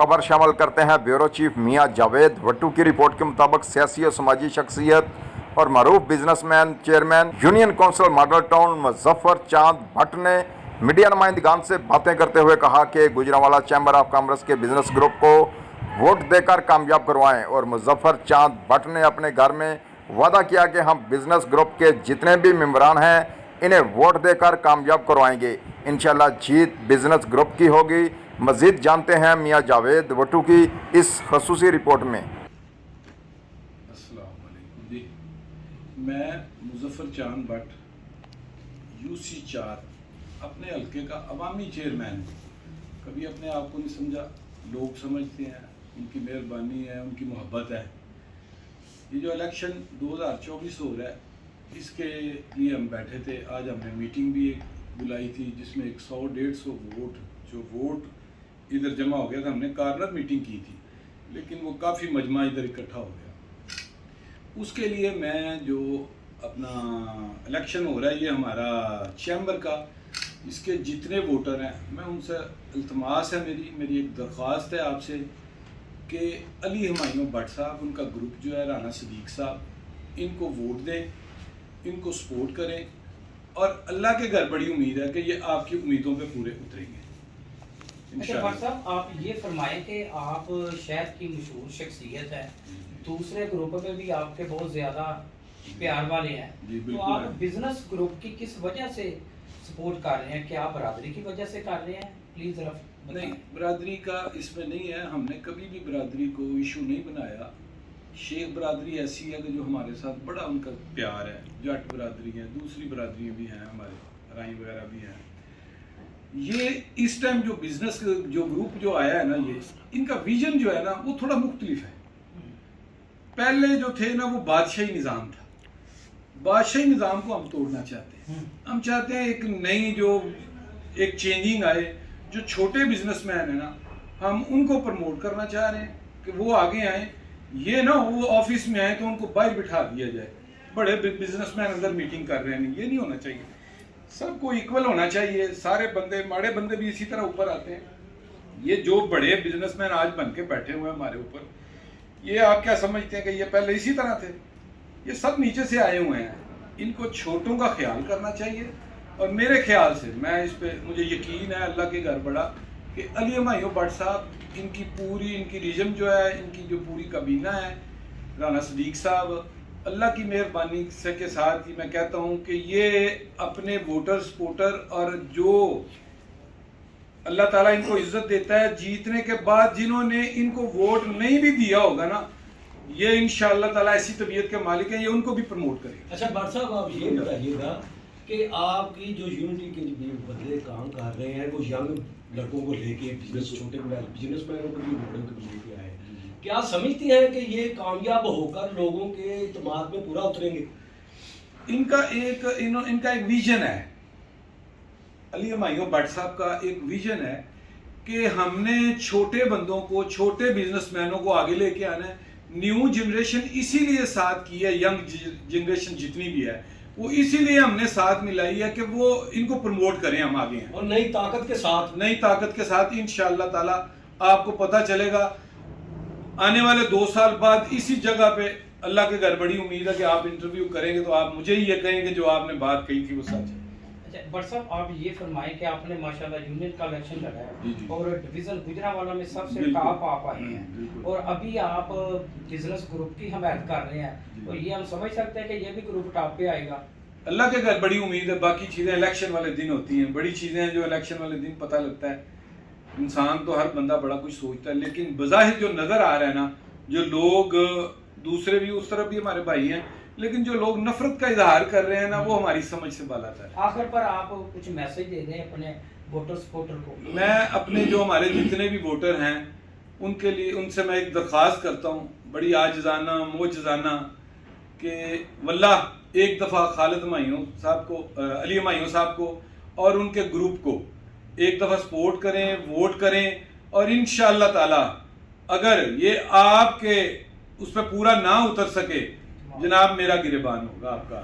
खबर शामिल करते हैं। ब्यूरो चीफ मियां जावेद भट्टू की रिपोर्ट के मुताबिक सियासी और समाजी शख्सियत और मरूफ businessman chairman union council Model Town Muzaffar Chand Bhatt ने मीडिया नुमाइंदगान से बातें करते हुए कहा कि गुजरांवाला चैम्बर ऑफ कॉमर्स के बिजनेस ग्रुप को वोट देकर कामयाब करवाएं और मुजफ्फर चांद भट्ट ने अपने घर में वादा किया कि हम बिजनेस ग्रुप के जितने भी मेंबरान हैं इन्हें वोट देकर कामयाब करवाएंगे। इंशाल्लाह जीत बिजनेस ग्रुप की होगी। मजीद जानते हैं मियां जावेद भट्टू की इस खसूसी रिपोर्ट में। अस्सलाम वालेकुम जी, मैं मुजफ्फर चांद भट्ट यूसी 4 अपने हल्के का अवामी चेयरमैन हूँ। कभी अपने आप को नहीं समझा, लोग समझते हैं, उनकी मेहरबानी है, उनकी मोहब्बत है। ये जो इलेक्शन 2024 हो रहा है इसके लिए हम बैठे थे। आज हमने मीटिंग भी एक बुलाई थी जिसमें 100-150 वोट इधर जमा हो गया था। हमने कॉर्नर मीटिंग की थी लेकिन वो काफ़ी मजमा इधर इकट्ठा हो गया। उसके लिए मैं जो अपना इलेक्शन हो रहा है ये हमारा चैम्बर का, इसके जितने वोटर हैं मैं उनसे इल्तमास है, मेरी एक दरख्वास्त है आपसे कि अली हुमायूं भट्ट साहब, उनका ग्रुप जो है राना सदीक साहब, इनको वोट दें, इनको सपोर्ट करें और अल्लाह के घर बड़ी उम्मीद है कि ये आपकी उम्मीदों पे पूरे उतरेंगे। अच्छा भट्ट साहब, आप ये फरमाएं कि आप शहर की मशहूर शख्सियत है, दूसरे ग्रुप में भी आपके बहुत ज़्यादा प्यार वाले हैं, तो आप बिजनेस ग्रुप की किस वजह से सपोर्ट कर रहे हैं? क्या आप बरादरी की वजह से कर रहे हैं? प्लीज़ ज़रा नहीं, बरादरी का इसमें नहीं है। हमने कभी भी बरादरी को इशू नहीं बनाया। शेख बरादरी ऐसी है कि जो हमारे साथ बड़ा उनका प्यार है। जट बरादरी है, दूसरी बरादरियाँ भी हैं, हमारे राई वगैरह भी हैं। ये इस टाइम जो बिजनेस जो ग्रुप जो आया है ना, ये इनका विजन जो है ना वो थोड़ा मुख्तलिफ है। पहले जो थे ना वो बादशाही निज़ाम था। बादशाही निज़ाम को हम तोड़ना चाहते हैं। हम चाहते हैं एक नई जो एक चेंजिंग आए। जो छोटे बिजनेसमैन है ना, हम उनको प्रमोट करना चाह रहे हैं कि वो आगे आए। ये ना वो ऑफिस में आए तो उनको बाहर बिठा दिया जाए, बड़े बिजनेसमैन अंदर मीटिंग कर रहे हैं, ये नहीं होना चाहिए। सबको इक्वल होना चाहिए। सारे बंदे, माड़े बंदे भी इसी तरह ऊपर आते हैं। ये जो बड़े बिजनेसमैन आज बन के बैठे हुए हैं हमारे ऊपर, ये आप क्या समझते हैं कि ये पहले इसी तरह थे? ये सब नीचे से आए हुए हैं। इनको छोटों का ख्याल करना चाहिए। और मेरे ख्याल से, मैं इस पे मुझे यकीन है अल्लाह के घर बड़ा, कि अली हुमायूं भट्ट साहब, इनकी रिजम जो है, इनकी जो पूरी काबीना है, राना सदीक साहब, अल्लाह की मेहरबानी से के साथ ही मैं कहता हूँ कि ये अपने वोटर सपोर्टर और जो अल्लाह ताला इनको इज्जत देता है जीतने के बाद, जिन्होंने इनको वोट नहीं भी दिया होगा ना, ये इंशाअल्लाह ताला ऐसी तबीयत के मालिक हैं, ये उनको भी प्रमोट करेंगे। अच्छा भट्ट साहब, आप ये बताइएगा कि आपकी जो यूनिटी के बदले काम कर रहे हैं वो यंग लड़कों को लेके, बिजनेस छोटे बिजनेसमैनों को भी बड़ों को लेके आए, क्या समझती हैं कि ये कामयाब होकर लोगों के इत्मीनान में पूरा उतरेंगे? इनका एक विजन है। अली हुमायूं भट्ट साहब का एक विजन है कि हमने छोटे बंदों को, छोटे बिजनेसमैनों को आगे लेके आना है। न्यू जनरेशन इसीलिए साथ की है, यंग जनरेशन जितनी भी है वो इसीलिए हमने साथ मिलाई है कि वो इनको प्रमोट करें, हम आगे हैं। और नई ताकत के साथ इंशाअल्लाह ताला आपको पता चलेगा आने वाले 2 साल बाद इसी जगह पे, अल्लाह के घर बड़ी उम्मीद है कि आप इंटरव्यू करेंगे तो आप मुझे ही ये कहेंगे जो आपने बात कही थी वो सच है। अच्छा भट्ट साहब, आप ये फरमाएं कि आपने माशाल्लाह यूनियन का इलेक्शन लड़ा है और डिवीजन गुजरांवाला में सबसे टॉप आप आए हैं और अभी आप बिजनेस ग्रुप की हमायत कर रहे हैं, तो ये हम समझ सकते हैं कि ये भी ग्रुप टॉप पे आएगा? अल्लाह के घर बड़ी उम्मीद है। बाकी चीज़ें इलेक्शन वाले दिन होती हैं, बड़ी चीज़ें हैं जो इलेक्शन वाले दिन पता लगता है। इंसान तो हर बंदा बड़ा कुछ सोचता है, लेकिन बज़ाहिर जो नज़र आ रहा है ना, जो लोग दूसरे भी उस तरफ भी हमारे भाई हैं, लेकिन जो लोग नफरत का इजहार कर रहे हैं ना, वो हमारी समझ से बालातर है। आखिर पर आप कुछ मैसेज दे दें अपने वोटर सपोर्टर को। मैं अपने जो हमारे जितने भी वोटर हैं उनके लिए, उनसे मैं एक दरख्वास्त करता हूँ बड़ी आजिज़ाना मोजज़ाना कि वल्लाह एक दफ़ा खालिद हुमायूं साहब को, अली हुमायूं साहब को और उनके ग्रुप को एक दफ़ा सपोर्ट करें, वोट करें और इंशाअल्लाह ताला अगर ये आपके उस पर पूरा ना उतर सके, जनाब मेरा गिरबान होगा आपका।